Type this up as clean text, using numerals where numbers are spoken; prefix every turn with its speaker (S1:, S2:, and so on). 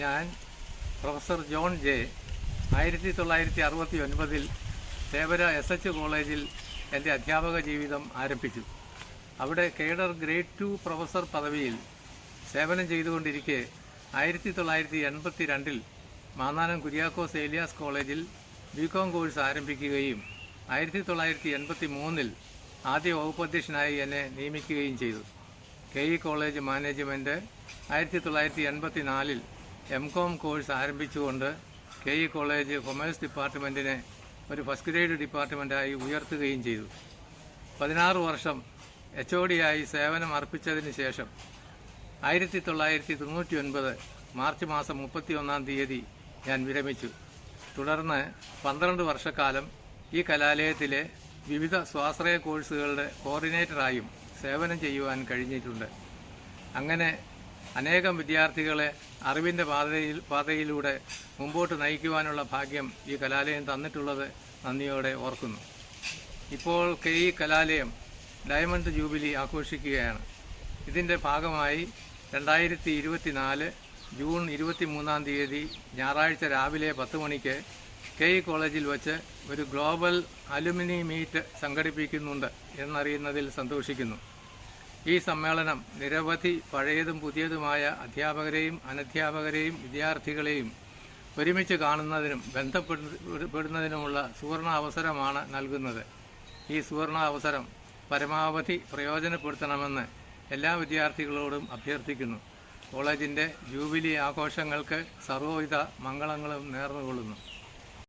S1: ഞാൻ professor John J 1969 Thevara SH കോളേജിൽ എൻ്റെ അധ്യാപക ജീവിതം ആരംഭിച്ചു. അവിടെ കേഡർ ഗ്രേഡ് 2 പ്രൊഫസർ പദവിയിൽ സേവനം ചെയ്തുകൊണ്ടിരിക്കെ 1982 മാന്നാനം കുര്യാക്കോസ് ഏലിയാസ് കോളേജിൽ ബികോം കോഴ്സ് ആരംഭിക്കുകയും 1983 ആദ്യ വകുപ്പധ്യക്ഷനായി എന്നെ നിയമിക്കുകയും ചെയ്തു. KE college management 1984 MCOM course ആരംഭിച്ചുകൊണ്ട് KE കോളേജ് കൊമേഴ്സ് ഡിപ്പാർട്ട്മെൻറ്റിനെ ഒരു ഫസ്റ്റ് ഗ്രേഡ് ഡിപ്പാർട്ട്മെൻറ്റായി ഉയർത്തുകയും ചെയ്തു. 16 വർഷം HOD ആയി സേവനം അർപ്പിച്ചതിന് ശേഷം 1999 മാർച്ച് മാസം 31 തീയതി ഞാൻ വിരമിച്ചു. തുടർന്ന് 12 വർഷക്കാലം ഈ കലാലയത്തിലെ വിവിധ സ്വാശ്രയ കോഴ്സുകളുടെ കോർഡിനേറ്ററായും സേവനം ചെയ്യുവാൻ കഴിഞ്ഞിട്ടുണ്ട്. അങ്ങനെ അനേകം വിദ്യാർത്ഥികളെ അറിവിൻ്റെ പാതയിലൂടെ മുമ്പോട്ട് നയിക്കുവാനുള്ള ഭാഗ്യം ഈ കലാലയം തന്നിട്ടുള്ളത് നന്ദിയോടെ ഓർക്കുന്നു. ഇപ്പോൾ KE കലാലയം ഡയമണ്ട് ജൂബിലി ആഘോഷിക്കുകയാണ്. ഇതിൻ്റെ ഭാഗമായി 2024 ജൂൺ 23 തീയതി ഞായറാഴ്ച രാവിലെ 10 മണിക്ക് KE കോളേജിൽ വച്ച് ഒരു ഗ്ലോബൽ അലുമിനി മീറ്റ് സംഘടിപ്പിക്കുന്നുണ്ട് എന്നറിയുന്നതിൽ സന്തോഷിക്കുന്നു. ഈ സമ്മേളനം നിരവധി പഴയതും പുതിയതുമായ അധ്യാപകരെയും അനധ്യാപകരെയും വിദ്യാർത്ഥികളെയും ഒരുമിച്ച് കാണുന്നതിനും ബന്ധപ്പെടുന്നതിനുമുള്ള സുവർണ അവസരമാണ് നൽകുന്നത്. ഈ സുവർണ അവസരം പരമാവധി പ്രയോജനപ്പെടുത്തണമെന്ന് എല്ലാ വിദ്യാർത്ഥികളോടും അഭ്യർത്ഥിക്കുന്നു. കോളേജിൻ്റെ ജൂബിലി ആഘോഷങ്ങൾക്ക് സർവ്വവിധ മംഗളങ്ങളും നേർന്നുകൊള്ളുന്നു.